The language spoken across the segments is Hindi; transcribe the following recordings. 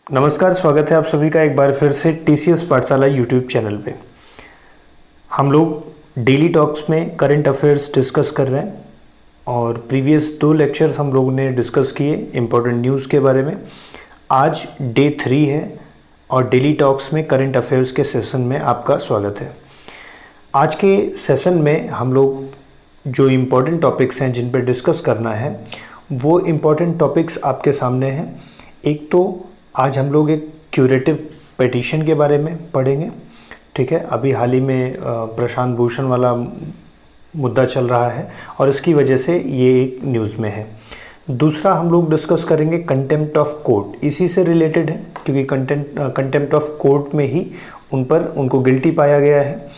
नमस्कार, स्वागत है आप सभी का एक बार फिर से टीसीएस पाठशाला यूट्यूब चैनल पे। हम लोग डेली टॉक्स में करंट अफेयर्स डिस्कस कर रहे हैं और प्रीवियस 2 लेक्चर्स हम लोगों ने डिस्कस किए इम्पोर्टेंट न्यूज़ के बारे में। आज डे 3 है और डेली टॉक्स में करंट अफेयर्स के सेशन में आपका स्वागत है। आज के सेशन में हम लोग जो इम्पोर्टेंट टॉपिक्स हैं जिन पर डिस्कस करना है वो इम्पोर्टेंट टॉपिक्स आपके सामने हैं। एक तो आज हम लोग एक क्यूरेटिव पिटीशन के बारे में पढ़ेंगे, ठीक है। अभी हाल ही में प्रशांत भूषण वाला मुद्दा चल रहा है और इसकी वजह से ये एक न्यूज़ में है। दूसरा हम लोग डिस्कस करेंगे कंटेम्प्ट ऑफ कोर्ट, इसी से रिलेटेड है क्योंकि कंटेम्प्ट ऑफ कोर्ट में ही उनको गिल्टी पाया गया है।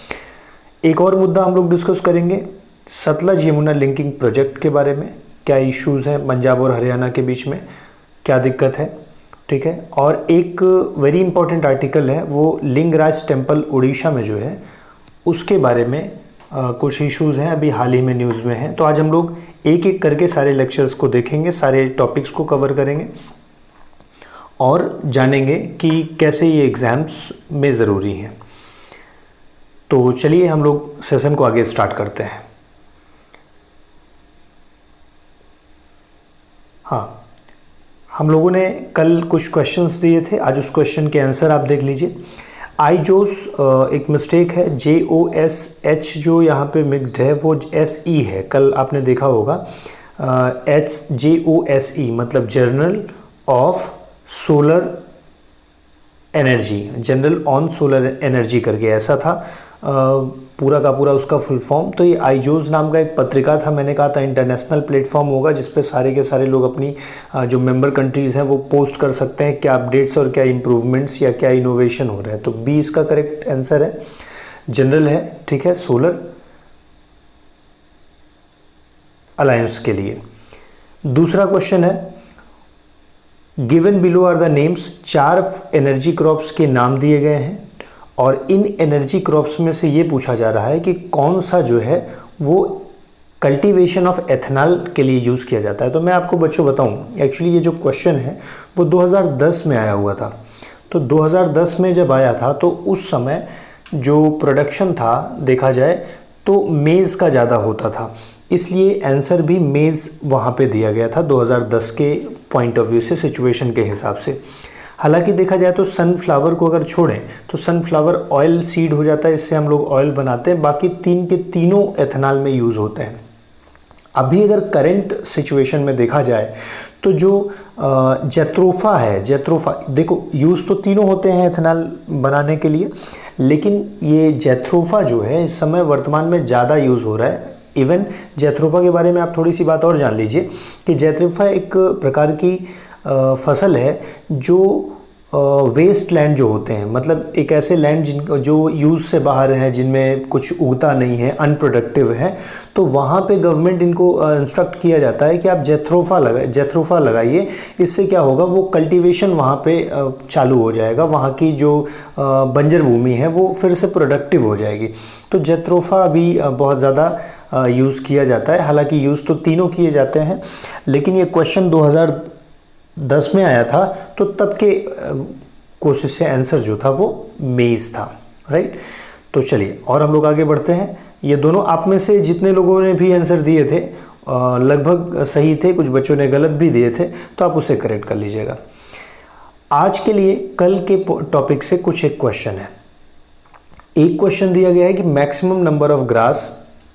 एक और मुद्दा हम लोग डिस्कस करेंगे सतलज यमुना लिंकिंग प्रोजेक्ट के बारे में, क्या इश्यूज़ हैं पंजाब और हरियाणा के बीच में, क्या दिक्कत है, ठीक है। और एक वेरी इंपॉर्टेंट आर्टिकल है वो लिंगराज टेम्पल उड़ीसा में जो है उसके बारे में कुछ इश्यूज़ हैं, अभी हाल ही में न्यूज़ में हैं। तो आज हम लोग एक एक करके सारे लेक्चर्स को देखेंगे, सारे टॉपिक्स को कवर करेंगे और जानेंगे कि कैसे ये एग्ज़ाम्स में ज़रूरी हैं। तो चलिए हम लोग सेशन को आगे स्टार्ट करते हैं। हाँ, हम लोगों ने कल कुछ क्वेश्चंस दिए थे, आज उस क्वेश्चन के आंसर आप देख लीजिए। आईजोस एक मिस्टेक है, JOSH जो यहाँ पे मिक्स्ड है वो SE है, कल आपने देखा होगा। JOSE मतलब journal of solar energy, general on solar energy करके ऐसा था पूरा का पूरा उसका फुल फॉर्म। तो ये आईजोस नाम का एक पत्रिका था, मैंने कहा था इंटरनेशनल प्लेटफॉर्म होगा जिस पे सारे के सारे लोग अपनी जो मेंबर कंट्रीज़ हैं वो पोस्ट कर सकते हैं क्या अपडेट्स और क्या इम्प्रूवमेंट्स या क्या इनोवेशन हो रहा है। तो बी इसका करेक्ट आंसर है, जनरल है, ठीक है, सोलर अलायंस के लिए। दूसरा क्वेश्चन है given below are the names, 4 energy crops के नाम दिए गए हैं और इन एनर्जी क्रॉप्स में से ये पूछा जा रहा है कि कौन सा जो है वो कल्टीवेशन ऑफ एथेनॉल के लिए यूज़ किया जाता है। तो मैं आपको बच्चों बताऊं, एक्चुअली ये जो क्वेश्चन है वो 2010 में आया हुआ था। तो 2010 में जब आया था तो उस समय जो प्रोडक्शन था देखा जाए तो मेज़ का ज़्यादा होता था, इसलिए आंसर भी मेज़ वहाँ पे दिया गया था 2010 के पॉइंट ऑफ व्यू से, सिचुएशन के हिसाब से। हालांकि देखा जाए तो सनफ्लावर को अगर छोड़ें तो सनफ्लावर ऑयल सीड हो जाता है, इससे हम लोग ऑयल बनाते हैं, बाकी 3 के तीनों एथेनॉल में यूज़ होते हैं। अभी अगर करंट सिचुएशन में देखा जाए तो जो जेट्रोफा है, जेट्रोफा देखो यूज़ तो तीनों होते हैं एथेनॉल बनाने के लिए, लेकिन ये जेट्रोफा जो है इस समय वर्तमान में ज़्यादा यूज़ हो रहा है। इवन जेट्रोफा के बारे में आप थोड़ी सी बात और जान लीजिए कि जेट्रोफा एक प्रकार की फसल है जो वेस्ट लैंड जो होते हैं, मतलब एक ऐसे लैंड जो यूज़ से बाहर हैं, जिनमें कुछ उगता नहीं है, अनप्रोडक्टिव है, तो वहाँ पे गवर्नमेंट इनको इंस्ट्रक्ट किया जाता है कि आप जेट्रोफा लगाइए। इससे क्या होगा, वो कल्टीवेशन वहाँ पे चालू हो जाएगा, वहाँ की जो बंजर भूमि है वो फिर से प्रोडक्टिव हो जाएगी। तो जेट्रोफा अभी बहुत ज़्यादा यूज़ किया जाता है, हालांकि यूज़ तो तीनों किए जाते हैं, लेकिन ये क्वेश्चन 2010 में आया था तो तब के कोशिश से आंसर जो था वो मेज़ था, राइट। तो चलिए और हम लोग आगे बढ़ते हैं। ये दोनों आप में से जितने लोगों ने भी आंसर दिए थे लगभग सही थे, कुछ बच्चों ने गलत भी दिए थे, तो आप उसे करेक्ट कर लीजिएगा। आज के लिए कल के टॉपिक से कुछ एक क्वेश्चन है। एक क्वेश्चन दिया गया है कि maximum number of grass,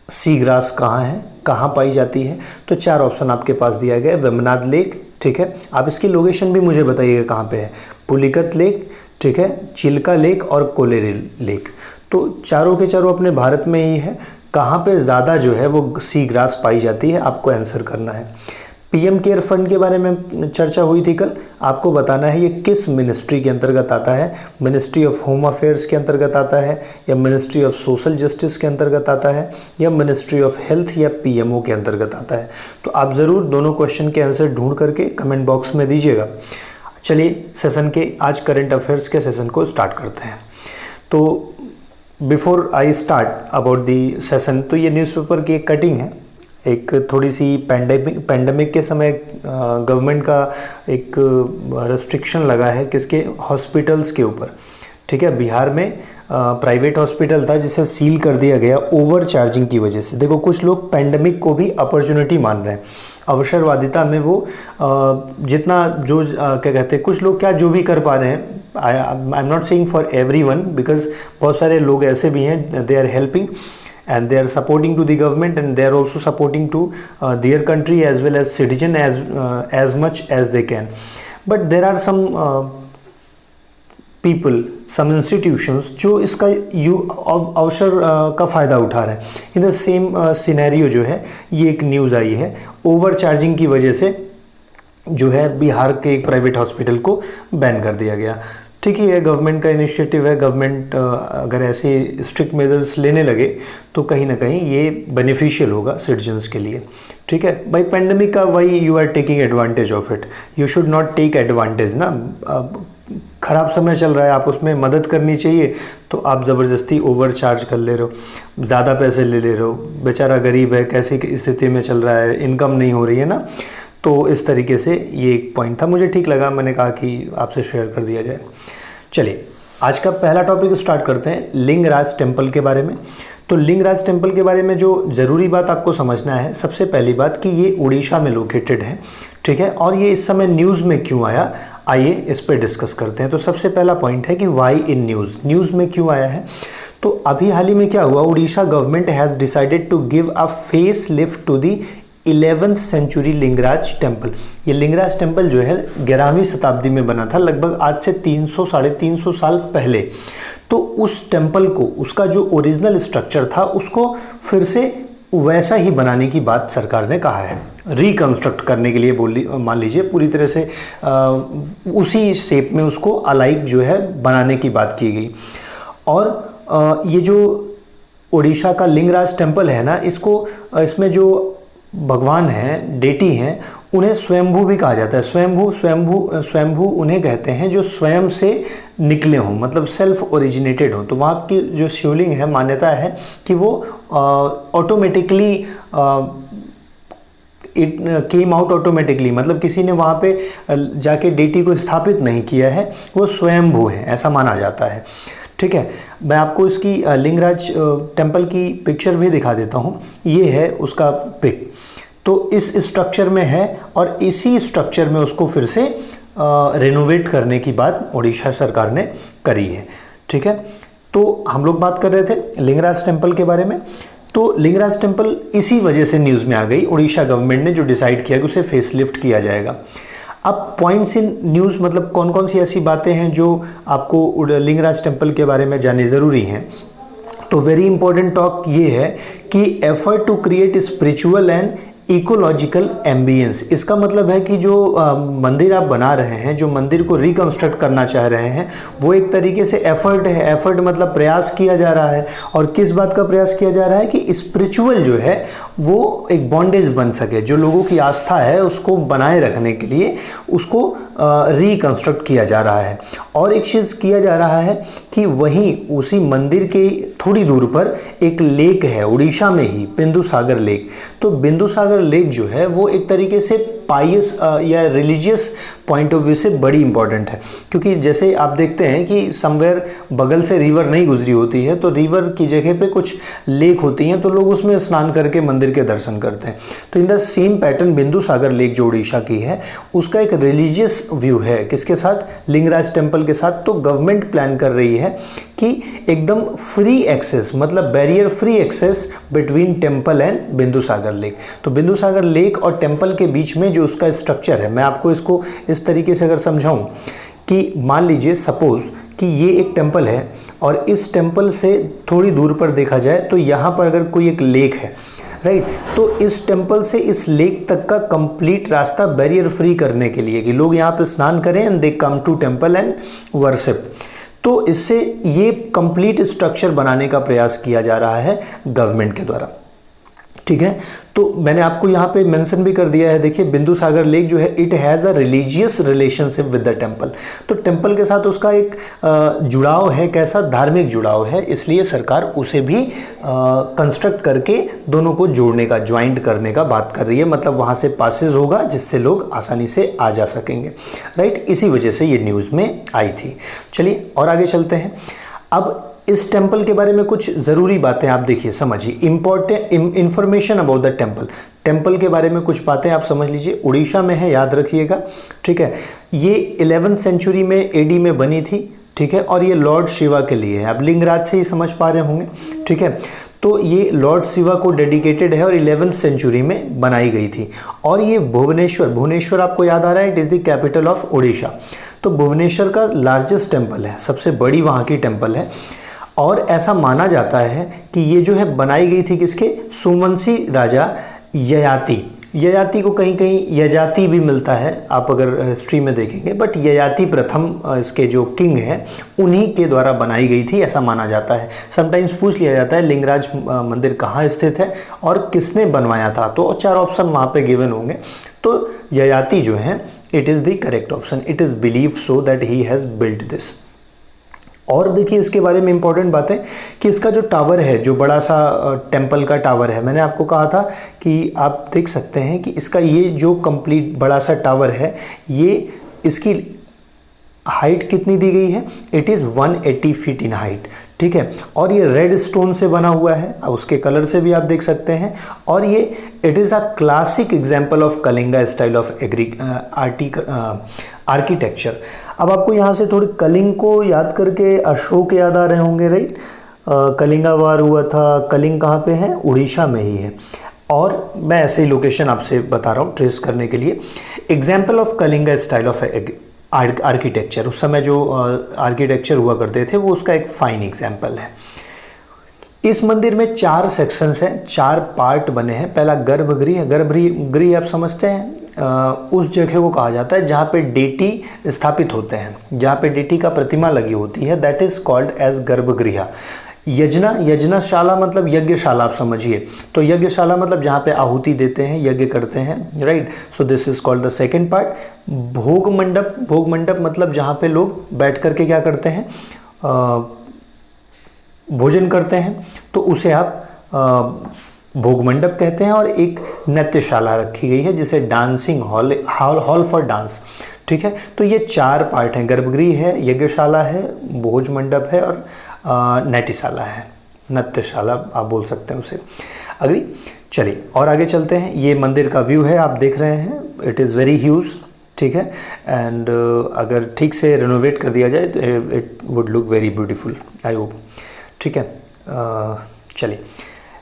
sea grass कहाँ है, कहाँ पाई जाती है। तो 4 ऑप्शन आपके पास दिया गया है। वेमनाड लेक, ठीक है, आप इसकी लोकेशन भी मुझे बताइएगा कहाँ पे है। पुलिकत लेक, ठीक है, चिल्का लेक और कोलेरी लेक। तो चारों के चारों अपने भारत में ही है। कहाँ पे ज़्यादा जो है वो सी ग्रास पाई जाती है, आपको आंसर करना है। PM केयर फंड के बारे में चर्चा हुई थी कल, आपको बताना है ये किस मिनिस्ट्री के अंतर्गत आता है। मिनिस्ट्री ऑफ होम अफेयर्स के अंतर्गत आता है, या मिनिस्ट्री ऑफ सोशल जस्टिस के अंतर्गत आता है, या मिनिस्ट्री ऑफ हेल्थ या PMO के अंतर्गत आता है। तो आप ज़रूर दोनों क्वेश्चन के आंसर ढूंढ करके कमेंट बॉक्स में दीजिएगा। चलिए सेशन के आज करंट अफेयर्स के सेशन को स्टार्ट करते हैं। तो before I start about the session, तो ये न्यूज़पेपर की एक कटिंग है एक थोड़ी सी पैंडेमिक के समय गवर्नमेंट का एक रेस्ट्रिक्शन लगा है किसके, हॉस्पिटल्स के ऊपर, ठीक है। बिहार में प्राइवेट हॉस्पिटल था जिसे सील कर दिया गया ओवर चार्जिंग की वजह से। देखो कुछ लोग पैंडेमिक को भी अपॉर्चुनिटी मान रहे हैं, अवसरवादिता में वो जितना जो क्या कहते हैं, कुछ लोग क्या जो भी कर पा रहे हैं, I am not saying for everyone, because बहुत सारे लोग ऐसे भी हैं, they are helping and they are supporting to the government and they are also supporting to their country as well as citizen as much as they can. But there are some people, some institutions जो इसका अवसर का फ़ायदा उठा रहे हैं। इन द सेम सिनेरियो जो है, ये एक न्यूज़ आई है, ओवर चार्जिंग की वजह से जो है बिहार के एक प्राइवेट हॉस्पिटल को बैन कर दिया गया। ठीक ही है, गवर्नमेंट का इनिशिएटिव है, गवर्नमेंट अगर ऐसे स्ट्रिक्ट मेजर्स लेने लगे तो कहीं ना कहीं ये बेनिफिशियल होगा सिटीजन्स के लिए। ठीक है भाई, पेंडेमिक का वही you are taking advantage of it, you should not take advantage ना। ख़राब समय चल रहा है, आप उसमें मदद करनी चाहिए तो आप ज़बरदस्ती ओवर चार्ज कर ले रहे हो, ज़्यादा पैसे ले रहे हो, बेचारा गरीब है, कैसी स्थिति में चल रहा है, इनकम नहीं हो रही है ना। तो इस तरीके से ये एक पॉइंट था, मुझे ठीक लगा, मैंने कहा कि आपसे शेयर कर दिया जाए। चलिए आज का पहला टॉपिक स्टार्ट करते हैं, लिंगराज टेम्पल के बारे में। तो लिंगराज टेम्पल के बारे में जो ज़रूरी बात आपको समझना है, सबसे पहली बात कि ये उड़ीसा में लोकेटेड है, ठीक है। और ये इस समय न्यूज़ में क्यों आया, आइए इस पर डिस्कस करते हैं। तो सबसे पहला पॉइंट है कि वाई इन न्यूज़ में क्यों आया है। तो अभी हाल ही में क्या हुआ, Orissa government has decided to give a face lift to the 11th century Lingaraj temple. ये लिंगराज टेम्पल जो है 11वीं शताब्दी में बना था, लगभग आज से 300-350 साल पहले। तो उस टेम्पल को, उसका जो ओरिजिनल स्ट्रक्चर था उसको फिर से वैसा ही बनाने की बात सरकार ने कहा है, रिकंस्ट्रक्ट करने के लिए मान लीजिए पूरी तरह से उसी शेप में उसको अलाइक जो है बनाने की बात की गई। और ये जो उड़ीसा का लिंगराज टेम्पल है ना, इसमें जो भगवान हैं, डेटी हैं, उन्हें स्वयंभू भी कहा जाता है। स्वयंभू उन्हें कहते हैं जो स्वयं से निकले हों, मतलब सेल्फ ओरिजिनेटेड हो। तो वहाँ की जो शिवलिंग है, मान्यता है कि वो automatically it came out automatically, मतलब किसी ने वहाँ पे जाके डेटी को स्थापित नहीं किया है, वो स्वयंभू है, ऐसा माना जाता है। ठीक है, मैं आपको इसकी लिंगराज टेम्पल की पिक्चर भी दिखा देता हूँ। ये है उसका पिक, तो इस स्ट्रक्चर में है और इसी स्ट्रक्चर में उसको फिर से रेनोवेट करने की बात उड़ीसा सरकार ने करी है। ठीक है, तो हम लोग बात कर रहे थे लिंगराज टेम्पल के बारे में। तो लिंगराज टेम्पल इसी वजह से न्यूज़ में आ गई, उड़ीसा गवर्नमेंट ने जो डिसाइड किया कि उसे फेसलिफ्ट किया जाएगा। अब पॉइंट्स इन न्यूज़ मतलब कौन कौन सी ऐसी बातें हैं जो आपको लिंगराज टेम्पल के बारे में जाननी ज़रूरी हैं। तो वेरी इंपॉर्टेंट टॉक ये है कि effort to create spiritual and ecological ambience. इसका मतलब है कि जो मंदिर आप बना रहे हैं, जो मंदिर को रिकंस्ट्रक्ट करना चाह रहे हैं, वो एक तरीके से एफर्ट है। एफर्ट मतलब प्रयास किया जा रहा है, और किस बात का प्रयास किया जा रहा है कि स्पिरिचुअल जो है वो एक बॉन्डेज बन सके, जो लोगों की आस्था है उसको बनाए रखने के लिए उसको रिकंस्ट्रक्ट किया जा रहा है। और एक चीज़ किया जा रहा है कि वहीं उसी मंदिर के थोड़ी दूर पर एक लेक है, उड़ीसा में ही, बिंदुसागर लेक। तो बिंदुसागर लेक जो है वो एक तरीके से पाइयस या रिलीजियस पॉइंट ऑफ व्यू से बड़ी इंपॉर्टेंट है, क्योंकि जैसे आप देखते हैं कि समवेयर बगल से रिवर नहीं गुजरी होती है, तो रिवर की जगह पे कुछ लेक होती हैं, तो लोग उसमें स्नान करके मंदिर के दर्शन करते हैं। तो in the same pattern Bindusagar lake जो उड़ीसा की है उसका एक रिलीजियस व्यू है, किसके साथ, लिंगराज टेम्पल के साथ। तो गवर्नमेंट प्लान कर रही है कि एकदम फ्री एक्सेस, मतलब barrier free access between temple and Bindusagar lake. तो बिंदुसागर लेक और टेम्पल के बीच में जो उसका स्ट्रक्चर है, मैं आपको इसको इस तरीके से अगर समझाऊं कि मान लीजिए सपोज कि ये एक टेम्पल है और इस टेम्पल से थोड़ी दूर पर देखा जाए तो यहाँ पर अगर कोई एक लेक है, राइट, तो इस टेम्पल से इस लेक तक का कंप्लीट रास्ता बैरियर फ्री करने के लिए कि लोग यहाँ पर स्नान करें and they come to temple and worship. तो इससे ये कंप्लीट स्ट्रक्चर बनाने का प्रयास किया जा रहा है गवर्नमेंट के द्वारा। ठीक है। तो मैंने आपको यहाँ पे मेंशन भी कर दिया है, देखिए बिंदुसागर लेक जो है it has a religious relationship with the temple. तो टेम्पल के साथ उसका एक जुड़ाव है, कैसा, धार्मिक जुड़ाव है, इसलिए सरकार उसे भी कंस्ट्रक्ट करके दोनों को जोड़ने का, ज्वाइंट करने का बात कर रही है। मतलब वहाँ से पासेज होगा जिससे लोग आसानी से आ जा सकेंगे, राइट। इसी वजह से ये न्यूज़ में आई थी। चलिए और आगे चलते हैं। अब इस टेम्पल के बारे में कुछ ज़रूरी बातें आप देखिए, समझिए, important information about the temple. Temple के बारे में कुछ बातें आप समझ लीजिए। उड़ीसा में है, याद रखिएगा, ठीक है। ये 11वीं सेंचुरी में एडी में बनी थी, ठीक है। और ये लॉर्ड शिवा के लिए है, आप लिंगराज से ही समझ पा रहे होंगे, ठीक है। तो ये लॉर्ड शिवा को डेडिकेटेड है और 11वीं सेंचुरी में बनाई गई थी। और ये भुवनेश्वर आपको याद आ रहा है, it is the capital of Orissa. तो भुवनेश्वर का लार्जेस्ट टेम्पल है, सबसे बड़ी वहाँ की टेम्पल है। और ऐसा माना जाता है कि ये जो है बनाई गई थी किसके, सोमवंशी राजा ययाति को कहीं कहीं यजाति भी मिलता है, आप अगर हिस्ट्री में देखेंगे, बट ययाति प्रथम इसके जो किंग हैं उन्हीं के द्वारा बनाई गई थी, ऐसा माना जाता है। समटाइम्स पूछ लिया जाता है लिंगराज मंदिर कहाँ स्थित है और किसने बनवाया था, तो 4 ऑप्शन वहाँ पे गिवन होंगे। तो ययाति जो है it is the correct option. It is believed so that he has built this. और देखिए इसके बारे में इंपॉर्टेंट बात है कि इसका जो टावर है, जो बड़ा सा टेम्पल का टावर है, मैंने आपको कहा था कि आप देख सकते हैं कि इसका ये जो कंप्लीट बड़ा सा टावर है, ये इसकी हाइट कितनी दी गई है, it is 180 feet in height, ठीक है। और ये रेड स्टोन से बना हुआ है, उसके कलर से भी आप देख सकते हैं। और ये it is a classic example of Kalinga style of architecture. अब आपको यहाँ से थोड़ी कलिंग को याद करके अशोक याद आ रहे होंगे, राइट। कलिंगा वार हुआ था, कलिंग कहाँ पे है, उड़ीसा में ही है। और मैं ऐसे ही लोकेशन आपसे बता रहा हूँ ट्रेस करने के लिए। Example of Kalinga style of architecture, उस समय जो आर्किटेक्चर हुआ करते थे वो उसका एक फाइन एग्जाम्पल है। इस मंदिर में 4 सेक्शंस हैं, 4 पार्ट बने हैं। पहला गर्भगृह, गर्भगृह आप समझते हैं, उस जगह को कहा जाता है जहाँ पे डेटी स्थापित होते हैं, जहाँ पे डेटी का प्रतिमा लगी होती है, दैट इज कॉल्ड एज गर्भगृह। यज्ञशाला मतलब यज्ञशाला आप समझिए, तो यज्ञशाला मतलब जहाँ पे आहुति देते हैं, यज्ञ करते हैं, right. So this is called the second part. भोग मंडप मतलब जहाँ पे लोग बैठ करके क्या करते हैं, भोजन करते हैं, तो उसे आप भोग मंडप कहते हैं। और एक नृत्यशाला रखी गई है जिसे डांसिंग हॉल फॉर डांस, ठीक है। तो ये 4 पार्ट हैं, गर्भगृह है, यज्ञशाला है, भोज मंडप है और नैटिशाला है, नृत्यशाला आप बोल सकते हैं उसे। अग्री, चलिए और आगे चलते हैं। ये मंदिर का व्यू है, आप देख रहे हैं, इट इज़ वेरी ह्यूज, ठीक है। एंड अगर ठीक से रिनोवेट कर दिया जाए तो it would look very beautiful, I hope, ठीक है। चलिए,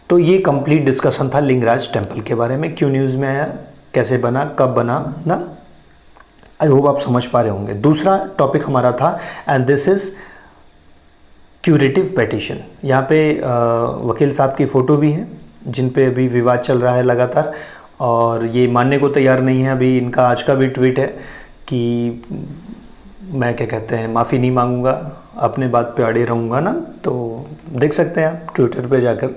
तो ये कंप्लीट डिस्कशन था लिंगराज टेम्पल के बारे में, क्यों न्यूज़ में आया, कैसे बना, कब बना ना, आई होप आप समझ पा रहे होंगे। दूसरा टॉपिक हमारा था and this is curative petition. यहाँ पे वकील साहब की फ़ोटो भी है जिन पे अभी विवाद चल रहा है लगातार, और ये मानने को तैयार नहीं है। अभी इनका आज का भी ट्वीट है कि मैं क्या कहते हैं, माफ़ी नहीं मांगूंगा, अपने बात पे अड़े रहूँगा ना, तो देख सकते हैं आप ट्विटर पे जाकर।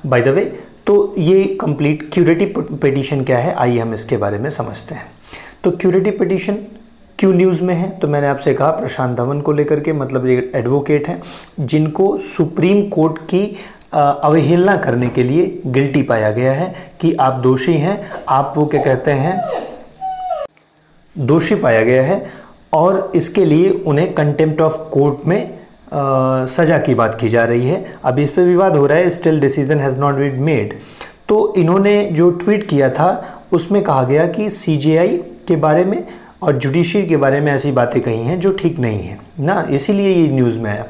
बाय द वे, तो ये कंप्लीट क्यूरेटिव पिटीशन क्या है, आइए हम इसके बारे में समझते हैं। तो क्यूरेटिव पिटीशन क्यों न्यूज़ में है, तो मैंने आपसे कहा प्रशांत धवन को लेकर के, मतलब ये एडवोकेट हैं जिनको सुप्रीम कोर्ट की अवहेलना करने के लिए गिल्टी पाया गया है कि आप दोषी हैं, आप वो क्या कहते हैं, दोषी पाया गया है, और इसके लिए उन्हें कंटेम्प्ट ऑफ कोर्ट में सज़ा की बात की जा रही है। अब इस पे विवाद हो रहा है, still decision has not been made. तो इन्होंने जो ट्वीट किया था उसमें कहा गया कि सीजेआई के बारे में और जुडिशरी के बारे में ऐसी बातें कही हैं जो ठीक नहीं है ना, इसीलिए ये न्यूज़ में आया।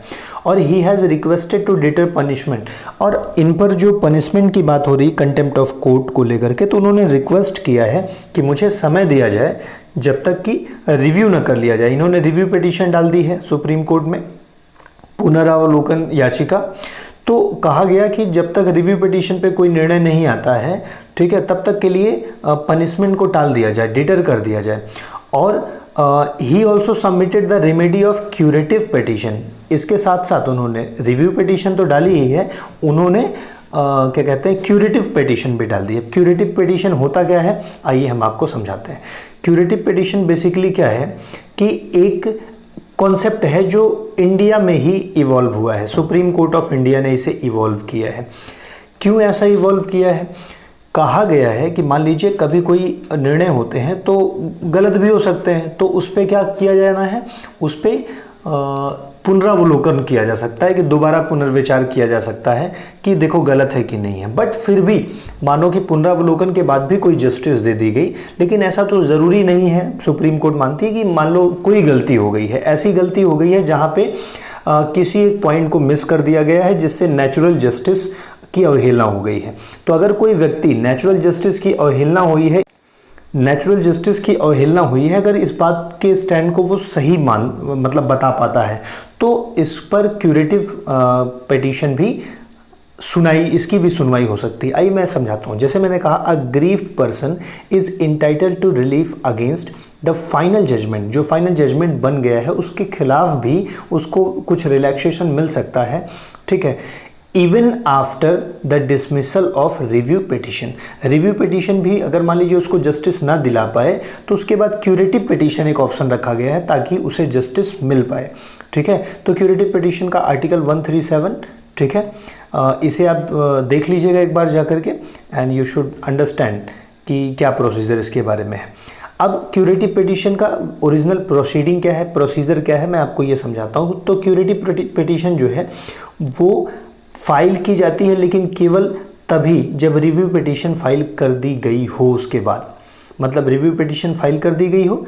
और he has requested to deter punishment, और इन पर जो पनिशमेंट की बात हो रही कंटेम्प्ट ऑफ कोर्ट को लेकर के, तो उन्होंने रिक्वेस्ट किया है कि मुझे समय दिया जाए जब तक कि रिव्यू न कर लिया जाए। इन्होंने रिव्यू पिटीशन डाल दी है सुप्रीम कोर्ट में, पुनरावलोकन याचिका। तो कहा गया कि जब तक रिव्यू पिटीशन पे कोई निर्णय नहीं आता है, ठीक है, तब तक के लिए पनिशमेंट को टाल दिया जाए, डिटर कर दिया जाए। और he also submitted the remedy of curative petition. इसके साथ साथ उन्होंने रिव्यू पिटीशन तो डाली ही है, उन्होंने क्या कहते हैं, क्यूरेटिव पिटीशन भी डाल दी है। क्यूरेटिव पिटीशन होता क्या है, आइए हम आपको समझाते हैं। क्यूरेटिव पिटीशन बेसिकली क्या है कि एक कॉन्सेप्ट है जो इंडिया में ही इवॉल्व हुआ है, सुप्रीम कोर्ट ऑफ इंडिया ने इसे इवॉल्व किया है। क्यों ऐसा इवॉल्व किया है, कहा गया है कि मान लीजिए कभी कोई निर्णय होते हैं तो गलत भी हो सकते हैं, तो उस पर क्या किया जाना है, उस पर पुनरावलोकन किया जा सकता है, कि दोबारा पुनर्विचार किया जा सकता है कि देखो गलत है कि नहीं है। बट फिर भी मानो कि पुनरावलोकन के बाद भी कोई जस्टिस दे दी गई, लेकिन ऐसा तो ज़रूरी नहीं है। सुप्रीम कोर्ट मानती है कि मान लो कोई गलती हो गई है, ऐसी गलती हो गई है जहाँ पे किसी एक पॉइंट को मिस कर दिया गया है जिससे नेचुरल जस्टिस की अवहेलना हो गई है। तो अगर कोई व्यक्ति नेचुरल जस्टिस की अवहेलना हुई है, अगर इस बात के स्टैंड को वो सही मतलब बता पाता है, तो इस पर क्यूरेटिव पिटीशन भी इसकी भी सुनवाई हो सकती है। आइए मैं समझाता हूँ। जैसे मैंने कहा, a grieved person is entitled to relief against the final judgment. जो फाइनल जजमेंट बन गया है उसके खिलाफ भी उसको कुछ रिलैक्सेशन मिल सकता है, ठीक है, even after the dismissal of review petition. Review petition भी अगर मान लीजिए उसको जस्टिस ना दिला पाए तो उसके बाद क्यूरेटिव पिटीशन एक ऑप्शन रखा गया है ताकि उसे जस्टिस मिल पाए, ठीक है। तो क्यूरेटिव पिटीशन का आर्टिकल 137, ठीक है, इसे आप देख लीजिएगा एक बार जा करके, एंड यू शुड अंडरस्टैंड कि क्या प्रोसीजर इसके बारे में है। अब क्यूरेटिव पिटीशन का ओरिजिनल प्रोसीडिंग क्या है, प्रोसीजर क्या है, मैं आपको ये समझाता हूँ। तो क्यूरेटिव पिटीशन जो है वो फाइल की जाती है, लेकिन केवल तभी जब रिव्यू पिटीशन फाइल कर दी गई हो। उसके बाद मतलब रिव्यू पिटीशन फाइल कर दी गई हो,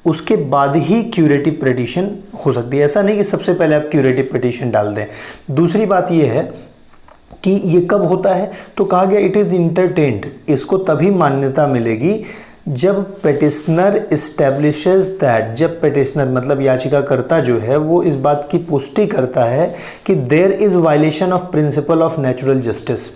उसके बाद ही क्यूरेटिव पिटीशन हो सकती है। ऐसा नहीं कि सबसे पहले आप क्यूरेटिव पिटीशन डाल दें। दूसरी बात ये है कि ये कब होता है, तो कहा गया इट इज़ इंटरटेन्ड। इसको तभी मान्यता मिलेगी जब पेटिशनर इस्टेब्लिशेस दैट, जब पेटिशनर मतलब याचिकाकर्ता जो है वो इस बात की पुष्टि करता है कि there is violation of principle of natural justice,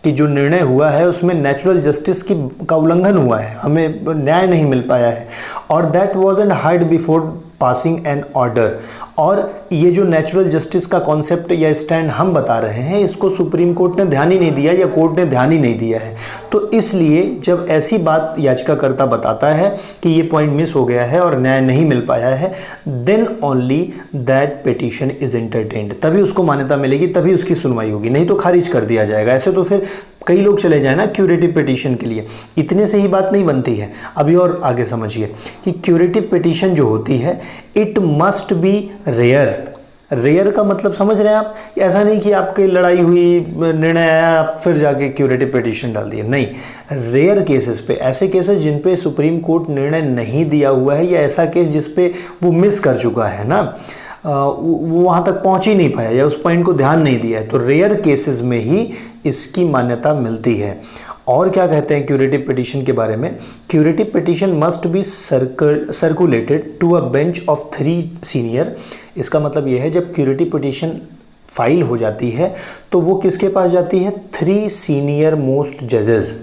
कि जो निर्णय हुआ है उसमें नेचुरल जस्टिस का उल्लंघन हुआ है, हमें न्याय नहीं मिल पाया है, और that wasn't heard before passing an order. और ये जो नेचुरल जस्टिस का कॉन्सेप्ट या स्टैंड हम बता रहे हैं, इसको सुप्रीम कोर्ट ने ध्यान ही नहीं दिया या कोर्ट ने ध्यान ही नहीं दिया है। तो इसलिए जब ऐसी बात याचिकाकर्ता बताता है कि ये पॉइंट मिस हो गया है और न्याय नहीं मिल पाया है, then only that petition is entertained, तभी उसको मान्यता मिलेगी, तभी उसकी सुनवाई होगी, नहीं तो खारिज कर दिया जाएगा। ऐसे तो फिर कई लोग चले जाए ना क्यूरेटिव पिटीशन के लिए, इतने से ही बात नहीं बनती है। अभी और आगे समझिए कि क्यूरेटिव पिटीशन जो होती है it must be rare. Rare का मतलब समझ रहे हैं आप, ऐसा नहीं कि आपकी लड़ाई हुई, निर्णय आया, आप फिर जाके क्यूरेटिव पिटीशन डाल दिए, नहीं। रेयर केसेस पे, ऐसे केसेस जिन पे सुप्रीम कोर्ट निर्णय नहीं दिया हुआ है, या ऐसा केस जिस पे वो मिस कर चुका है ना, वो वहाँ तक पहुँच ही नहीं पाया या उस पॉइंट को ध्यान नहीं दिया है, तो रेयर केसेस में ही इसकी मान्यता मिलती है। और क्या कहते हैं क्यूरेटिव पिटीशन के बारे में, curative petition must be circulated to a bench of 3 senior. इसका मतलब यह है जब क्यूरेटिव पिटीशन फाइल हो जाती है तो वो किसके पास जाती है, 3 सीनियर मोस्ट जजेस।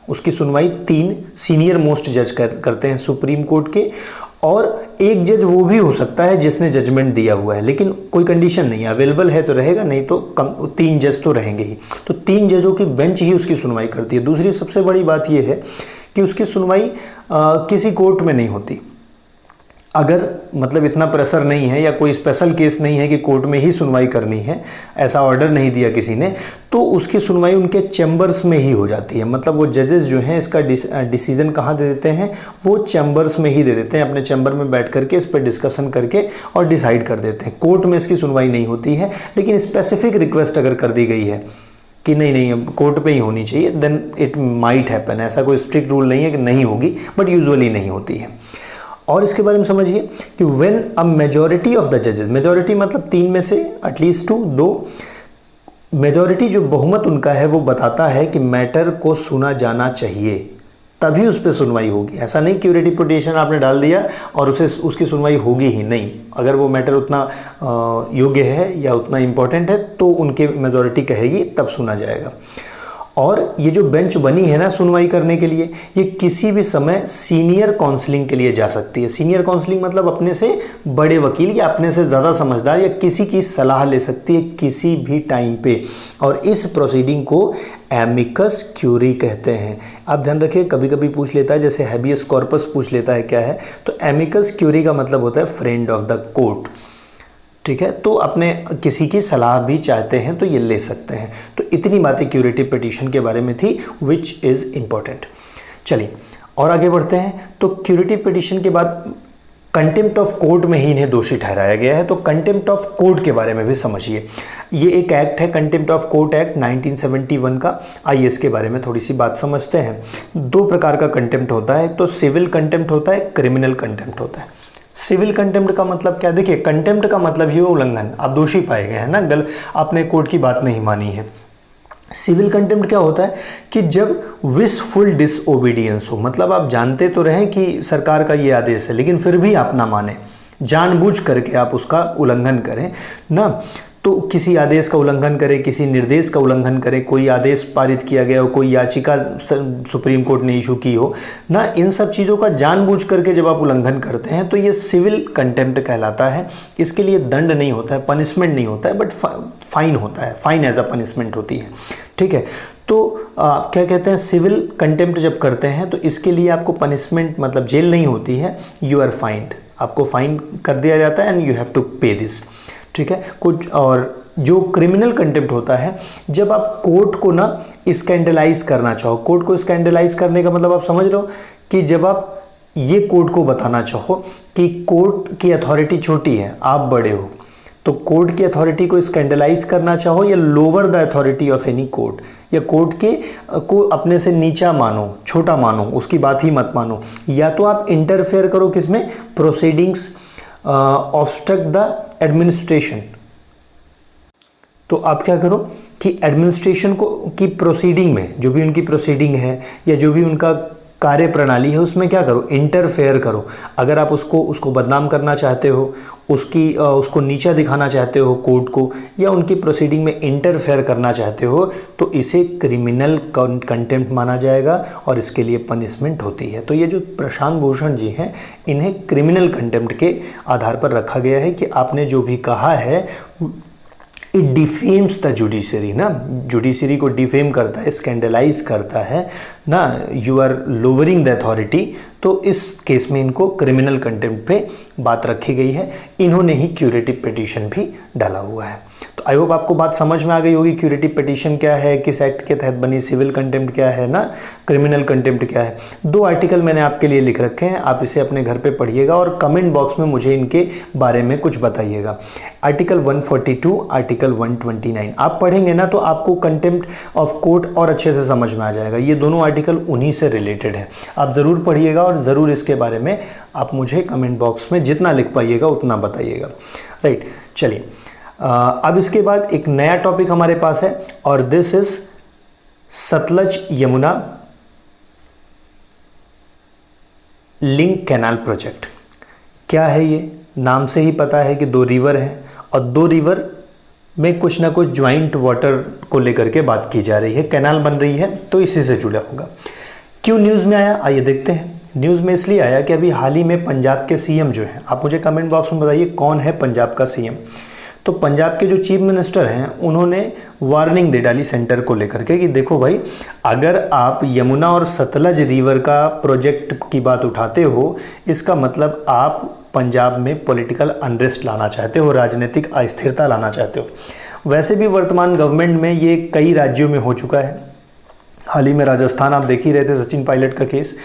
उसकी सुनवाई 3 सीनियर मोस्ट जज करते हैं सुप्रीम कोर्ट के, और एक जज वो भी हो सकता है जिसने जजमेंट दिया हुआ है, लेकिन कोई कंडीशन नहीं है, अवेलेबल है तो रहेगा, नहीं तो 3 जज तो रहेंगे ही। तो 3 जजों की बेंच ही उसकी सुनवाई करती है। दूसरी सबसे बड़ी बात यह है कि उसकी सुनवाई किसी कोर्ट में नहीं होती। अगर मतलब इतना प्रेशर नहीं है या कोई स्पेशल केस नहीं है कि कोर्ट में ही सुनवाई करनी है, ऐसा ऑर्डर नहीं दिया किसी ने, तो उसकी सुनवाई उनके चैम्बर्स में ही हो जाती है। मतलब वो जजेस जो हैं इसका डिसीजन कहाँ दे देते हैं, वो चैम्बर्स में ही दे देते हैं, अपने चैम्बर में बैठ करके इस पर डिस्कशन करके और डिसाइड कर देते हैं। कोर्ट में इसकी सुनवाई नहीं होती है, लेकिन स्पेसिफिक रिक्वेस्ट अगर कर दी गई है कि नहीं कोर्ट पे ही होनी चाहिए, देन इट माइट हैपन। ऐसा कोई स्ट्रिक्ट रूल नहीं है कि नहीं होगी, बट यूजुअली नहीं होती है। और इसके बारे में समझिए कि when a majority of the जजेस, मेजॉरिटी मतलब 3 में से एटलीस्ट 2, मेजॉरिटी जो बहुमत उनका है वो बताता है कि मैटर को सुना जाना चाहिए, तभी उस पर सुनवाई होगी। ऐसा नहीं क्यूरेटिव पिटीशन आपने डाल दिया और उसकी सुनवाई होगी ही नहीं। अगर वो मैटर उतना योग्य है या उतना इम्पोर्टेंट है तो उनके मेजॉरिटी कहेगी तब सुना जाएगा। और ये जो बेंच बनी है ना सुनवाई करने के लिए, ये किसी भी समय सीनियर काउंसलिंग के लिए जा सकती है। सीनियर काउंसलिंग मतलब अपने से बड़े वकील या अपने से ज़्यादा समझदार या किसी की सलाह ले सकती है किसी भी टाइम पे, और इस प्रोसीडिंग को एमिकस क्यूरी कहते हैं। आप ध्यान रखिए, कभी कभी पूछ लेता है, जैसे हैबियस कॉर्पस पूछ लेता है क्या है, तो एमिकस क्यूरी का मतलब होता है फ्रेंड ऑफ द कोर्ट। ठीक है, तो अपने किसी की सलाह भी चाहते हैं तो ये ले सकते हैं। तो इतनी बातें क्यूरेटिव पिटीशन के बारे में थी, विच इज़ इम्पॉर्टेंट। चलिए और आगे बढ़ते हैं। तो क्यूरेटिव पिटीशन के बाद कंटेम्प्ट ऑफ कोर्ट में ही इन्हें दोषी ठहराया गया है। तो कंटेम्प्ट ऑफ कोर्ट के बारे में भी समझिए। ये एक एक्ट है, कंटेम्प्ट ऑफ कोर्ट एक्ट 1971 का। आइए इसके बारे में थोड़ी सी बात समझते हैं। दो प्रकार का कंटेम्प्ट होता है, तो सिविल कंटेम्प्ट होता है, क्रिमिनल कंटेम्प्ट होता है। सिविल कंटेम्प्ट का मतलब क्या? देखिए, कंटेम्प्ट का मतलब ही उल्लंघन, आप दोषी पाए गए हैं ना, आपने कोर्ट की बात नहीं मानी है। सिविल कंटेम्प्ट क्या होता है कि जब विशफुल डिसओबीडियंस हो, मतलब आप जानते तो रहें कि सरकार का ये आदेश है लेकिन फिर भी आप ना माने, जानबूझ करके आप उसका उल्लंघन करें ना, तो किसी आदेश का उल्लंघन करें, किसी निर्देश का उल्लंघन करें, कोई आदेश पारित किया गया हो, कोई याचिका सुप्रीम कोर्ट ने इशू की हो ना, इन सब चीज़ों का जानबूझ करके जब आप उल्लंघन करते हैं तो ये सिविल कंटेम्प्ट कहलाता है। इसके लिए दंड नहीं होता है, पनिशमेंट नहीं होता है, बट फाइन होता है, फाइन एज अ पनिशमेंट होती है। ठीक है, तो क्या कहते हैं, सिविल कंटेम्प्ट जब करते हैं तो इसके लिए आपको पनिशमेंट मतलब जेल नहीं होती है, यू आर फाइंड, आपको फाइन कर दिया जाता है एंड यू हैव टू पे दिस। ठीक है, कुछ और जो क्रिमिनल कंटेम्प्ट होता है, जब आप कोर्ट को ना स्कैंडलाइज करना चाहो, कोर्ट को स्कैंडलाइज करने का मतलब आप समझ रहे हो कि जब आप ये कोर्ट को बताना चाहो कि कोर्ट की अथॉरिटी छोटी है, आप बड़े हो, तो कोर्ट की अथॉरिटी को स्कैंडलाइज करना चाहो या lower the authority of any court, या कोर्ट के को अपने से नीचा मानो, छोटा मानो, उसकी बात ही मत मानो, या तो आप इंटरफेयर करो किसमें, प्रोसीडिंग्स, ऑब्स्ट्रक्ट द एडमिनिस्ट्रेशन। तो आप क्या करो कि एडमिनिस्ट्रेशन को की प्रोसीडिंग में, जो भी उनकी प्रोसीडिंग है या जो भी उनका कार्य प्रणाली है, उसमें क्या करो, इंटरफेयर करो। अगर आप उसको बदनाम करना चाहते हो, उसको नीचा दिखाना चाहते हो कोर्ट को, या उनकी प्रोसीडिंग में इंटरफेयर करना चाहते हो, तो इसे क्रिमिनल कंटेम्प्ट माना जाएगा और इसके लिए पनिशमेंट होती है। तो ये जो प्रशांत भूषण जी हैं, इन्हें क्रिमिनल कंटेम्प्ट के आधार पर रखा गया है कि आपने जो भी कहा है इट डिफेम्स द जुडिशरी ना, जुडिशरी को डिफेम करता है, स्कैंडलाइज करता है ना, you are lowering the authority. तो इस केस में इनको क्रिमिनल कंटेम्प्ट पे बात रखी गई है। इन्होंने ही क्यूरेटिव पिटीशन भी डाला हुआ है। तो आई होप आपको बात समझ में आ गई होगी, क्यूरेटिव पिटीशन क्या है, किस एक्ट के तहत बनी, सिविल कंटेम्प्ट क्या है ना, क्रिमिनल कंटेम्प्ट क्या है। 2 आर्टिकल मैंने आपके लिए लिख रखे हैं, आप इसे अपने घर पे पढ़िएगा और कमेंट बॉक्स में मुझे इनके बारे में कुछ बताइएगा। आर्टिकल 142, आर्टिकल 129 आप पढ़ेंगे ना तो आपको कंटेम्प्ट ऑफ कोर्ट और अच्छे से समझ में आ जाएगा। ये दोनों आर्टिकल उन्हीं से रिलेटेड है, आप ज़रूर पढ़िएगा और ज़रूर इसके बारे में आप मुझे कमेंट बॉक्स में जितना लिख पाइएगा उतना बताइएगा। राइट, चलिए अब इसके बाद एक नया टॉपिक हमारे पास है और this is Sutlej Yamuna link canal project. क्या है ये? नाम से ही पता है कि 2 रिवर हैं और 2 रिवर में कुछ ना कुछ ज्वाइंट वाटर को लेकर के बात की जा रही है, कैनाल बन रही है, तो इसी से जुड़ा होगा। क्यों न्यूज़ में आया, आइए देखते हैं। न्यूज़ में इसलिए आया कि अभी हाल ही में पंजाब के सीएम जो हैं, आप मुझे कमेंट बॉक्स में बताइए कौन है पंजाब का सीएम। तो पंजाब के जो चीफ मिनिस्टर हैं उन्होंने वार्निंग दे डाली सेंटर को लेकर के कि देखो भाई, अगर आप यमुना और सतलज रिवर का प्रोजेक्ट की बात उठाते हो, इसका मतलब आप पंजाब में पॉलिटिकल अनरेस्ट लाना चाहते हो, राजनीतिक अस्थिरता लाना चाहते हो। वैसे भी वर्तमान गवर्नमेंट में ये कई राज्यों में हो चुका है। हाल ही में राजस्थान आप देख ही रहे थे, सचिन पायलट का केस,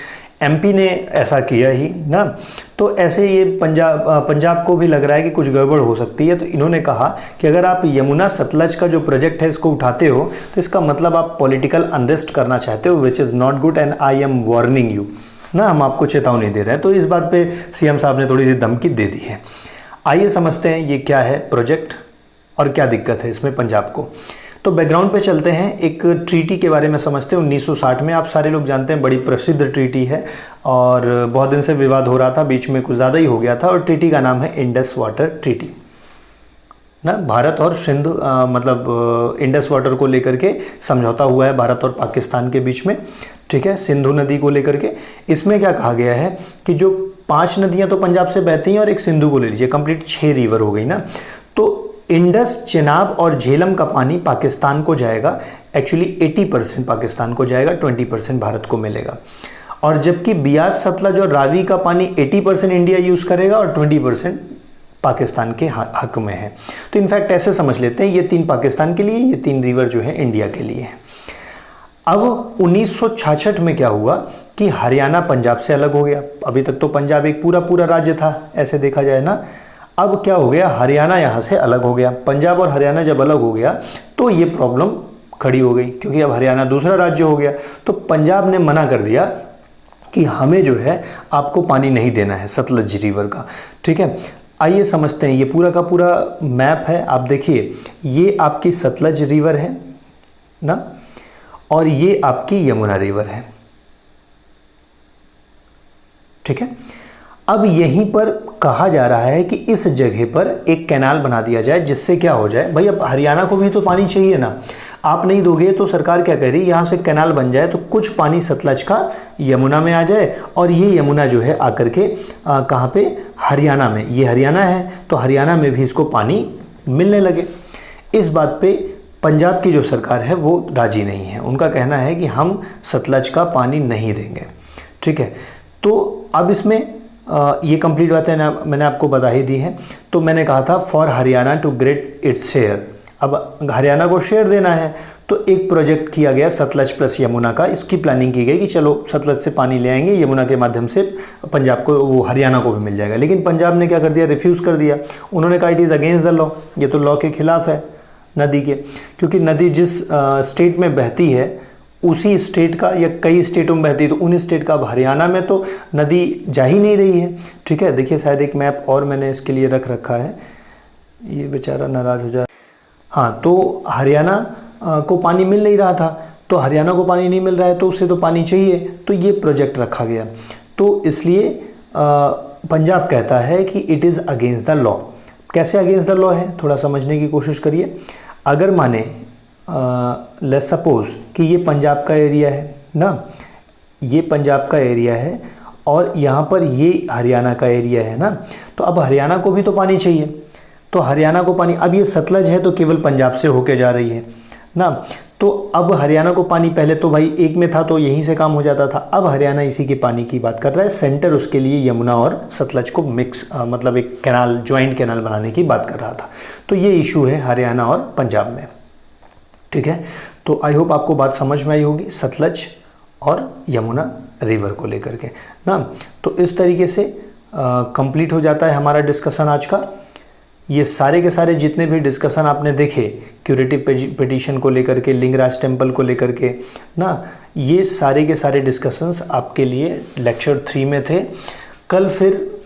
एमपी ने ऐसा किया ही ना। तो ऐसे ये पंजाब को भी लग रहा है कि कुछ गड़बड़ हो सकती है। तो इन्होंने कहा कि अगर आप यमुना सतलज का जो प्रोजेक्ट है इसको उठाते हो तो इसका मतलब आप पॉलिटिकल अनरेस्ट करना चाहते हो, which is not good and I am warning you ना, हम आपको चेतावनी दे रहे हैं। तो इस बात पे सीएम साहब ने थोड़ी सी धमकी दे दी है। आइए समझते हैं ये क्या है प्रोजेक्ट और क्या दिक्कत है इसमें पंजाब को। तो बैकग्राउंड पे चलते हैं, एक ट्रीटी के बारे में समझते हैं। 1960 में, आप सारे लोग जानते हैं, बड़ी प्रसिद्ध ट्रीटी है और बहुत दिन से विवाद हो रहा था, बीच में कुछ ज़्यादा ही हो गया था, और ट्रीटी का नाम है इंडस वाटर ट्रीटी। ना, भारत और सिंध मतलब इंडस वाटर को लेकर के समझौता हुआ है भारत और पाकिस्तान के बीच में, ठीक है, सिंधु नदी को लेकर के। इसमें क्या कहा गया है कि जो 5 नदियां तो पंजाब से बहती हैं और एक सिंधु को ले लीजिए, कंप्लीट 6 रिवर हो गई ना, तो इंडस, चेनाब और झेलम का पानी पाकिस्तान को जाएगा। एक्चुअली 80% पाकिस्तान को जाएगा, 20% भारत को मिलेगा। और जबकि बियास, सतलज और रावी का पानी 80% इंडिया यूज़ करेगा और 20% पाकिस्तान के हक में है। तो इनफैक्ट ऐसे समझ लेते हैं, ये 3 पाकिस्तान के लिए, ये 3 रिवर जो है इंडिया के लिए है। अब 1966 में क्या हुआ कि हरियाणा पंजाब से अलग हो गया। अभी तक तो पंजाब एक पूरा राज्य था, ऐसे देखा जाए ना। अब क्या हो गया, हरियाणा यहाँ से अलग हो गया। पंजाब और हरियाणा जब अलग हो गया तो ये प्रॉब्लम खड़ी हो गई, क्योंकि अब हरियाणा दूसरा राज्य हो गया। तो पंजाब ने मना कर दिया कि हमें जो है आपको पानी नहीं देना है सतलज रिवर का, ठीक है। आइए समझते हैं, ये पूरा का पूरा मैप है। आप देखिए, ये आपकी सतलज रिवर है ना, और ये आपकी यमुना रिवर है, ठीक है। अब यहीं पर कहा जा रहा है कि इस जगह पर एक कैनाल बना दिया जाए, जिससे क्या हो जाए, भाई अब हरियाणा को भी तो पानी चाहिए ना, आप नहीं दोगे तो सरकार क्या कह रही है, यहाँ से कैनाल बन जाए तो कुछ पानी सतलज का यमुना में आ जाए, और ये यमुना जो है आकर के कहाँ पे, हरियाणा में, ये हरियाणा है तो हरियाणा में भी इसको पानी मिलने लगे। इस बात पे पंजाब की जो सरकार है वो राजी नहीं है, उनका कहना है कि हम सतलज का पानी नहीं देंगे, ठीक है। तो अब इसमें ये कंप्लीट बातें मैंने आपको बता ही दी हैं। तो मैंने कहा था for Haryana to get its share, अब हरियाणा को शेयर देना है, तो एक प्रोजेक्ट किया गया सतलज प्लस यमुना का। इसकी प्लानिंग की गई कि चलो सतलज से पानी ले आएंगे, यमुना के माध्यम से पंजाब को, वो हरियाणा को भी मिल जाएगा। लेकिन पंजाब ने क्या कर दिया, रिफ्यूज़ कर दिया। उन्होंने कहा it is against the law, ये तो लॉ के खिलाफ है नदी के, क्योंकि नदी जिस स्टेट में बहती है उसी स्टेट का या कई स्टेटों में बहती है, तो उन स्टेट का, अब हरियाणा में तो नदी जा ही नहीं रही है, ठीक है। देखिए शायद एक मैप और मैंने इसके लिए रख रखा है, ये बेचारा नाराज़ हो जाए। हाँ, तो हरियाणा को पानी मिल नहीं रहा था, तो हरियाणा को पानी नहीं मिल रहा है तो उसे तो पानी चाहिए, तो ये प्रोजेक्ट रखा गया। तो इसलिए पंजाब कहता है कि it is against the law. कैसे अगेंस्ट द लॉ है, थोड़ा समझने की कोशिश करिए। अगर माने लेट्स सपोज कि ये पंजाब का एरिया है ना, ये पंजाब का एरिया है और यहाँ पर ये हरियाणा का एरिया है ना, तो अब हरियाणा को भी तो पानी चाहिए, तो हरियाणा को पानी, अब ये सतलज है तो केवल पंजाब से होके जा रही है ना, तो अब हरियाणा को पानी, पहले तो भाई एक में था तो यहीं से काम हो जाता था, अब हरियाणा इसी के पानी की बात कर रहा है। सेंटर उसके लिए यमुना और सतलज को मिक्स मतलब एक कैनाल, ज्वाइंट कैनाल बनाने की बात कर रहा था। तो ये इशू है हरियाणा और पंजाब में, ठीक है। तो आई होप आपको बात समझ में आई होगी सतलज और यमुना रिवर को लेकर के ना। तो इस तरीके से कंप्लीट हो जाता है हमारा डिस्कशन आज का। ये सारे के सारे जितने भी डिस्कशन आपने देखे क्यूरेटिव पिटीशन को लेकर के, लिंगराज टेम्पल को लेकर के ना, ये सारे के सारे डिस्कशंस आपके लिए लेक्चर 3 में थे। कल फिर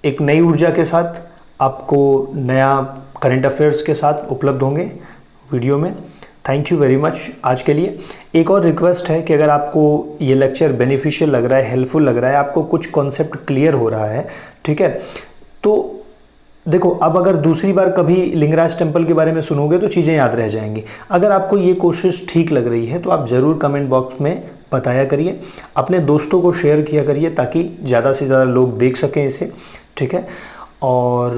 एक नई ऊर्जा के साथ, आपको नया करंट अफेयर्स के साथ उपलब्ध होंगे वीडियो में। थैंक यू वेरी मच आज के लिए। एक और रिक्वेस्ट है कि अगर आपको ये लेक्चर बेनिफिशियल लग रहा है, हेल्पफुल लग रहा है, आपको कुछ कॉन्सेप्ट क्लियर हो रहा है, ठीक है, तो देखो अब अगर दूसरी बार कभी लिंगराज टेम्पल के बारे में सुनोगे तो चीज़ें याद रह जाएंगी। अगर आपको ये कोशिश ठीक लग रही है तो आप ज़रूर कमेंट बॉक्स में बताया करिए, अपने दोस्तों को शेयर किया करिए ताकि ज़्यादा से ज़्यादा लोग देख सकें इसे, ठीक है, और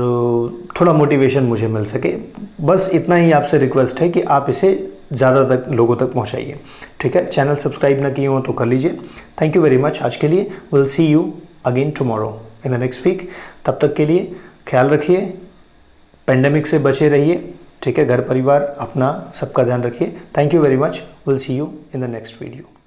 थोड़ा मोटिवेशन मुझे मिल सके। बस इतना ही आपसे रिक्वेस्ट है कि आप इसे ज़्यादा तक लोगों तक पहुंचाइए, ठीक है। चैनल सब्सक्राइब ना किए हो तो कर लीजिए। थैंक यू वेरी मच आज के लिए। Will see you again tomorrow in the next week. तब तक के लिए ख्याल रखिए, पेंडेमिक से बचे रहिए, ठीक है, घर परिवार अपना सबका ध्यान रखिए। Thank you very much. Will see you in the next video.